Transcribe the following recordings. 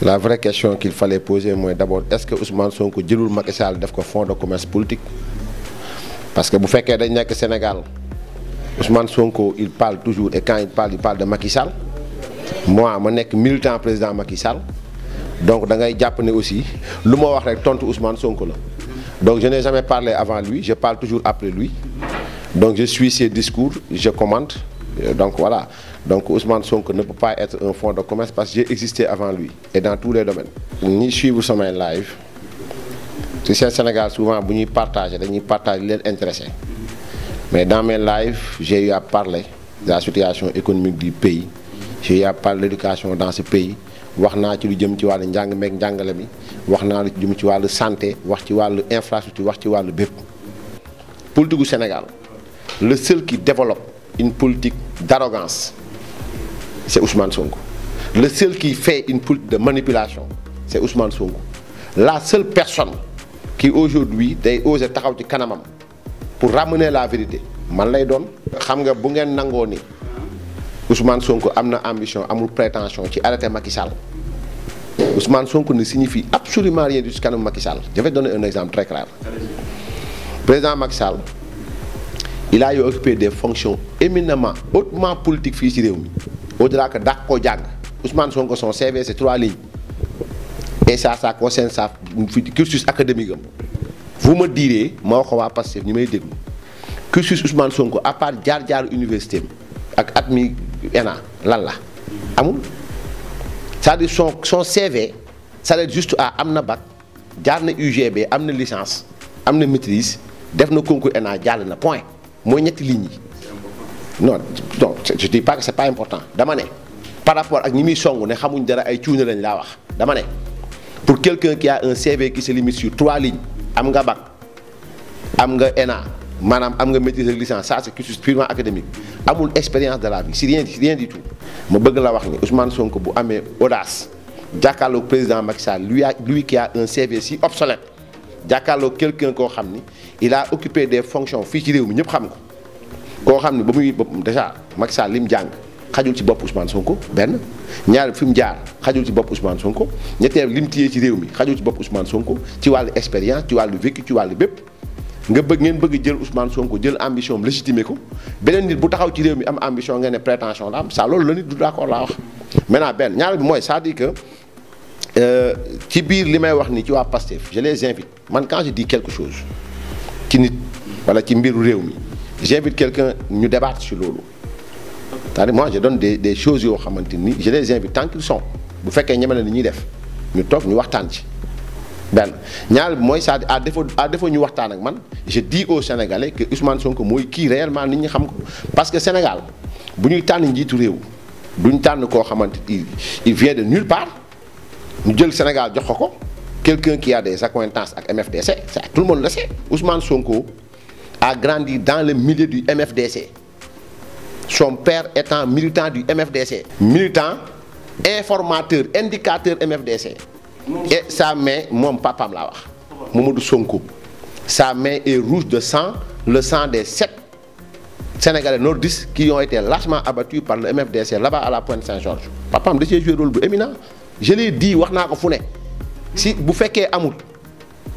La vraie question qu'il fallait poser, moi, d'abord, est-ce que Ousmane Sonko jëlul Macky Sall def ko fonds de commerce politique? Parce que bu fekkee dañ nekk Sénégal Ousmane Sonko il parle toujours et quand il parle de Macky Sall. Moi ma nekk militant président Macky Sall donc da ngay jàpp ne aussi lu ma wax rek tontu Ousmane Sonko la. Donc je n'ai jamais parlé avant lui, je parle toujours après lui. Donc je suis ses discours, je commente. Donc voilà. Donc Ousmane Sonko ne peut pas être un fonds de commerce parce que j'ai existé avant lui et dans tous les domaines. Ni suivre samay live ci seen Sénégal souvent bu ñuy partager dañuy partager leen intéressé mais dans mes lives j'ai eu à parler de la situation économique du pays, j'ai eu à parler de l'éducation dans ce pays. Wax naa ci lu jëm ci wàllu njàng meeg njàngale mi wax naa lu jëm ci wàllu santé wax ci wàllu infrastructure wax ci wàllu bépp. Politique du Sénégal le seul qui développe une politique d'arrogance c'est Ousmane Sonko. Le seul qui fait une politique de manipulation c'est Ousmane Sonko. La seule personne qui aujourd'hui day oser taxaw ci kanamam pour ramener la vérité man lay doon. Xam nga bu ngeen nangoo ni Ousmane Sonko am na ambition amul prétention ci arrêter Macky Sall. Ousmane Sonko ne signifie absolument rien du kanam Macky Sall. Je vais donner un exemple très clair. Président Macky Sall il a eu occupé des fonctions éminemment hautement politiques fii ci réew mi. Au-delà que dàq koo jàng Ousmane Sonko son CV c'est 3 lignes et ça concerne sa cursus académique am. Vous me direz ma wax ko waa Pastef ñi may déglu cursus Ousmane Sonko à part jaar université ak admis ENA lan la amul. C'est-à-dire son CV s'arrête juste à am na bac jaar na UGB am na licence am na maîtrise def na concours ENA jàll na point mooy ñetti lignes yi. Non je dis pas que c'est pas important dama ne par rapport ak ñi muy song ne xamuñ dara ay cuune lañ laa wax dama ne pour quelqu'un qui a un CV qui se limite sur 3 lignes am nga bac am nga ENA maanaam am nga maîtrise ak licence ça c'est cursus purement académique amul expérience de la vie c'est rien du tout. ma bëgg la wax ni Ousmane Sonko bu amee audace jàkkaarloog président Macky Sall lui qui a un CV si obsolète jàkkaarloog quelqu'un koo xam ni il a occupé des fonctions fii ci réew mi ñëpp xam ko. koo xam ne ba muy déjà Macky Sall lim jàng xajul ci bopp Ousmane Sonko benn ñaar fi mu jaar xajul ci bopp Ousmane Sonko ñetteel lim téye ci réew mi xajul ci bopp Ousmane Sonko ci wàllu expérience ci wàllu vécu ci wàllu bépp ngeen bëgg jël Ousmane Sonko jël ambition am légitimer ko beneen nit bu taxaw ci réew mi am ambition ngeen ne prétention la am ça loolu la nit du d'accord laa wax. Maintenant benn ñaar bi mooy c'est-à-dire que ci biir li may wax ni ci waa Pastef je les invite man quand je dis quelque chose ci nit wala ci mbiru réew mi. J'invite quelqu'un ñu débattre sur loolu c'est-à-dire moi je donne des choses yoo xamante ni je les invite tant qu'ils sont bu fekkee ñeme na ni ñuy def ñu toog ñu waxtaan ci benn ñaar bi mooy c'est à défaut ñu waxtaan ak man je dis aux Sénégalais que Ousmane Sonko mooy kii réellement nit ñi xam ko parce que Sénégal bu ñuy tànn njiitu réew duñ tànn koo xamante il vient de nulle part ñu jël Sénégal jox ko quelqu'un qui a des accointances ak MFDC ça tout le monde le sait. Ousmane Sonko a grandi dans le milieu du MFDC. Son père étant militant du MFDC. Militant, informateur, indicateur MFDC. Et sa main, mon papa me l'a dit, Mamadou Sonko. Sa main est rouge de sang, le sang des 7 Sénégalais nordistes qui ont été lâchement abattus par le MFDC là-bas à la Pointe Saint-Georges. Papa me dit joué un rôle éminent. Je l'ai dit, si vous faites qu'il y a un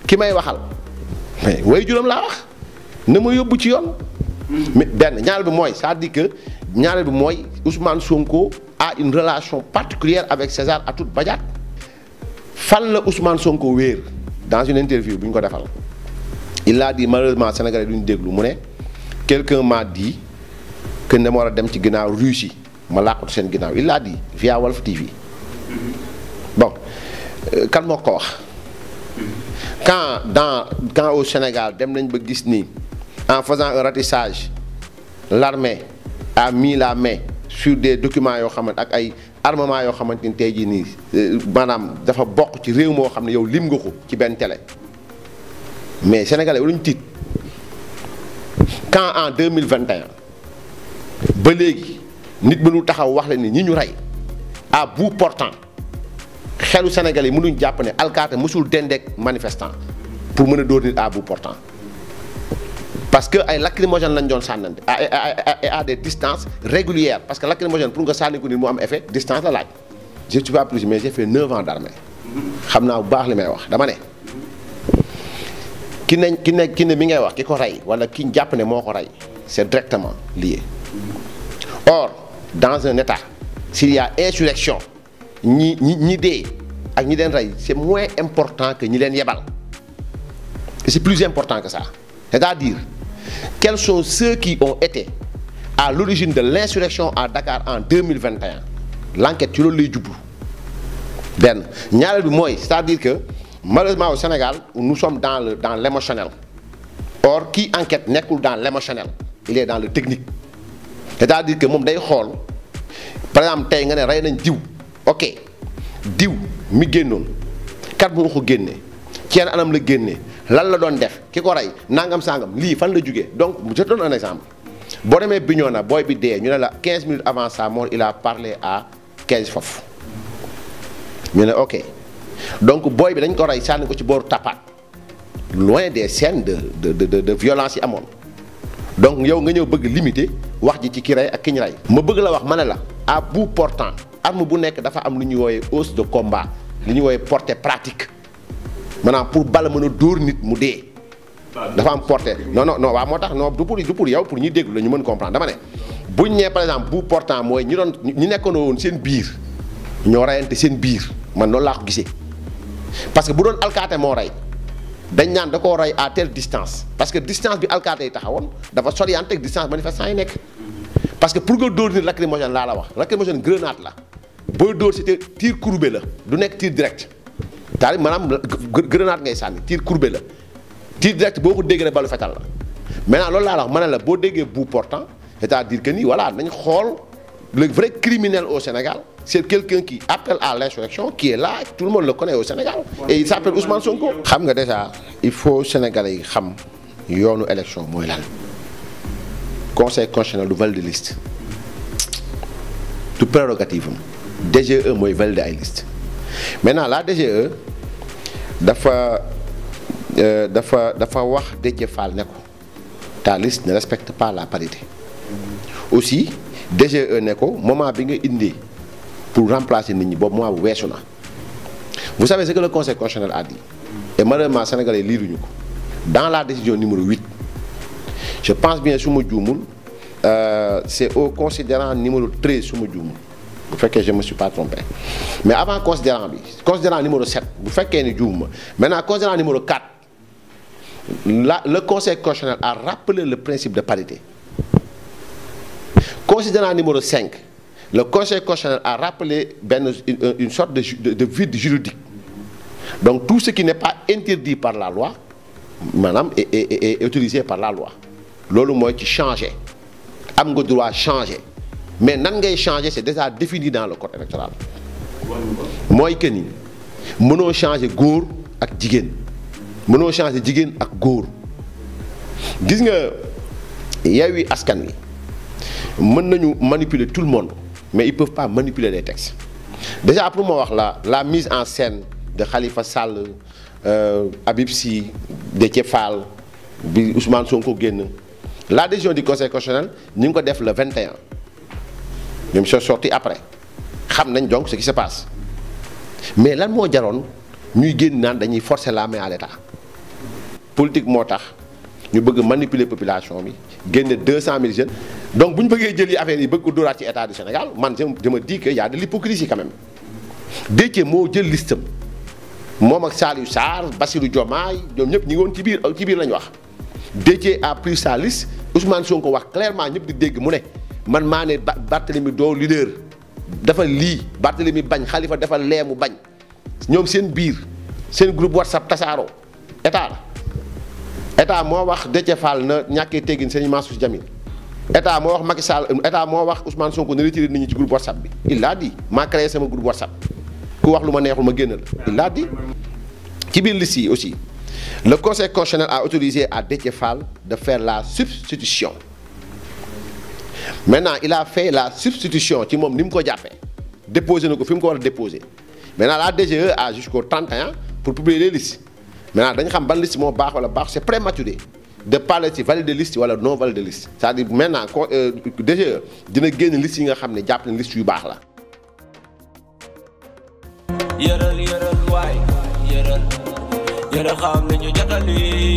qui m'a dit, mais oui, je l'ai dit. Ne ma yóbbu ci yoon. Mais benn ñaareel bi mooy c'est-à-dire que ñaareel bi mooy Ousmane Sonko a une relation particulière avec César Atoute Badiate. Fan la Ousmane Sonko wéer dans une interview bu ñu ko defal il a dit malheureusement Sénégalais duñu déglu mu ne quelqu'un m'a dit que ne ma war a dem ci ginnaaw Russie ma làqatu seen ginnaaw il a dit via Walf TV bon kan moo ko wax quand au Sénégal dem nañ ba gis ni en faisant un ratissage l'armée a mis la main sur des documents yoo xamante ak ay armement yoo xamante ni tey jii nii maanaam dafa bokk ci réew moo xam ne yow lim nga ko ci benn télé mais sénégalais waruñu tiit quand en 2021 ba léegi nit mënul taxaw wax la ni ñi ñu rey à bout portant xelu sénégalais yi mënuñ jàpp ne alkaate mësul dendeek manifestant pour mën a dóor nit à bout portant parce que ay lacrymogène lañ doon sànnante à des distances régulières parce que lacrymogène pour nga sànni ko nit mu am effet distance la laaj je suis pas plus mais j'ai fait 9 ans d'armée xam naa bu baax li may wax dama ne ki ne mi ngay wax ki ko rey wala ki jàpp ne moo ko rey c'est directement lié. Or dans un état s'il y a insurrection ñi dee ak ñi leen rey c'est moins important que ñi leen yebal et c'est plus important que ça. C'est-à-dire quels sont ceux qui ont été à l'origine de l'insurrection à Dakar en 2021 l'enquête ci loolu lay jublu benn ñaareel bi mooy c'est-à-dire que malheureusement au Sénégal nous sommes dans l'émotionnel. Or qui enquête nekkul dans l'émotionnel il est dans le technique. C'est-à-dire que moom day xool par exemple tey nga ne rey nañ diw ok diw mi génnoon kat moo ko génne ci yenn anam la génne lan la doon def ki ko rey nangam sangam lii fan la jógee donc je te donne un exemple boo demee Bignona booy bi dee ñu ne la 15 minutes avant sa mort il a parlé à 15 Fof ñu ne ok donc booy bi dañ ko rey sànni ko ci booru Tapat loin des scènes de violence yi amoon donc yow nga ñëw bëgg limiter wax ji ci ki rey ak ki ñu rey. ma bëgg la wax ma ne la à bout portant arme bu nekk dafa am lu ñuy wooyee housse de combat li ñuy wooyee portée pratique maanaam pour bala mën a dóor nit mu dee. dafa am portée non waaw moo tax non du pour yow pour ñuy déglu la ñu mën comprendre dama ne buñ ñee par exemple bout portant mooy ñi nekkoon woon seen biir ñoo reyante seen biir man noonu laa ko gisee parce que bu doon alkaate moo rey. dañ naan da koo rey à telle distance parce que distance bi alkaate yi taxawoon dafa soriante ak distance manifestant yi nekk parce que pour nga dóor nit lacrymogène laa la wax lacrymogène grenade la booy dóor si tir courbé la du nekk tir direct c'est-à-dire maanaam grenade ngay sànni tir courbé la tir direct boo ko déggee rek balu fetal la maintenant loolu laa la wax ma ne la boo déggee bout portant c'est-à-dire que ni voilà nañ xool le vrai criminel au Sénégal c'est quelqu'un qui appelle à l'insurrection qui est là tout le monde le connaît au Sénégal et il s'appelle Ousmane Sonko. xam nga déjà il faut Sénégalais yi xam yoonu élection mooy lan conseil constitutionnel du valider liste du prérogative am DGE mooy valider ay liste maintenant la DGE dafa wax Déthié Fall ne ko ta liste ne respecte pas la parité aussi DGE ne ko moment bi nga indi pour remplacer nit ñi boobu moment bu weesu na vous savez ce que le conseil constitutionnel a dit et malheureusement sénégalais liiruñu ko dans la décision numéro 8 je pense bien su ma juumul c'est au considérant numéro 13 su ma juumul bu fekkee je me suis pas trompé mais avant considérant bi considérant numéro 7 bu fekkee ni juum ma maintenant considérant numéro 4 le conseil constitutionnel a rappelé le principe de parité. Considérant numéro 5, le Conseil constitutionnel a rappelé une sorte de vide juridique. Donc tout ce qui n'est pas interdit par la loi, madame, est autorisé par la loi. Lolo moi qui changeait. Am nga droit changer. Mais nan ngay changer, c'est déjà défini dans le code électoral. Moi que ni mënoo changer góor ak jigéen. Mënoo changer jigéen ak góor. Gis nga Yewwi Askan Wi mën nañu manipuler tout le monde mais ils peuvent pas manipuler les textes déjà pour moi wax la mise en scène de Khalifa Sall Habib Sy Déthié Fall bi Ousmane Sonko génn la décision du conseil constitutionnel ñu ngi ko def le 21 ñoom sont sortis après xam nañ donc ce qui se passe mais lan moo jaroon ñuy génn naan dañuy forcer la main à l'État politique moo tax ñu bëgg manipuler population bi génne 200 000 jeunes donc bu ñu bëggee jël yi affaire yi bëgg ko dóoraat ci état du Sénégal man je me dis que y a de l'hypocrisie quand même Déthié moo jël listam moom ak Saliou Sarr Bassirou Diomaye ñoom ñëpp ñi ngi woon ci biir lañu wax Déthié a pris sa liste Ousmane Sonko wax clairement ñëpp di dégg mu ne man maa ne Barthélemy doo leader dafa lii Barthélemy bañ Khalifa dafa lee mu bañ ñoom seen biir seen groupe WhatsApp tasaaroo état moo wax Déthié Fall na ñàkkee teggin seen Mansour Djamil état moo wax Macky Sall état moo wax Ousmane Sonko na retiré nit ñi ci groupe WhatsApp bi il l'a dit maa créé sama groupe WhatsApp ku wax lu ma neexul ma génnal il l'a dit ci biir liste yi aussi le conseil constitutionnel a autorisé à Déthié Fall de faire la substitution maintenant il a fait la substitution ci moom ni mu ko jàppee déposé na ko fi mu ko war a déposé maintenant la DGE a jusqu'au 31 pour publier les listes maintenant dañu xam ban liste moo baax wala baax c'est prématuré de parler ci valider liste wala non valider liste c'est-à-dire maintenant DGE dina génn liste yi nga xam ne jàpp ne liste yu baax la yëral waay yëral xam nañu jotali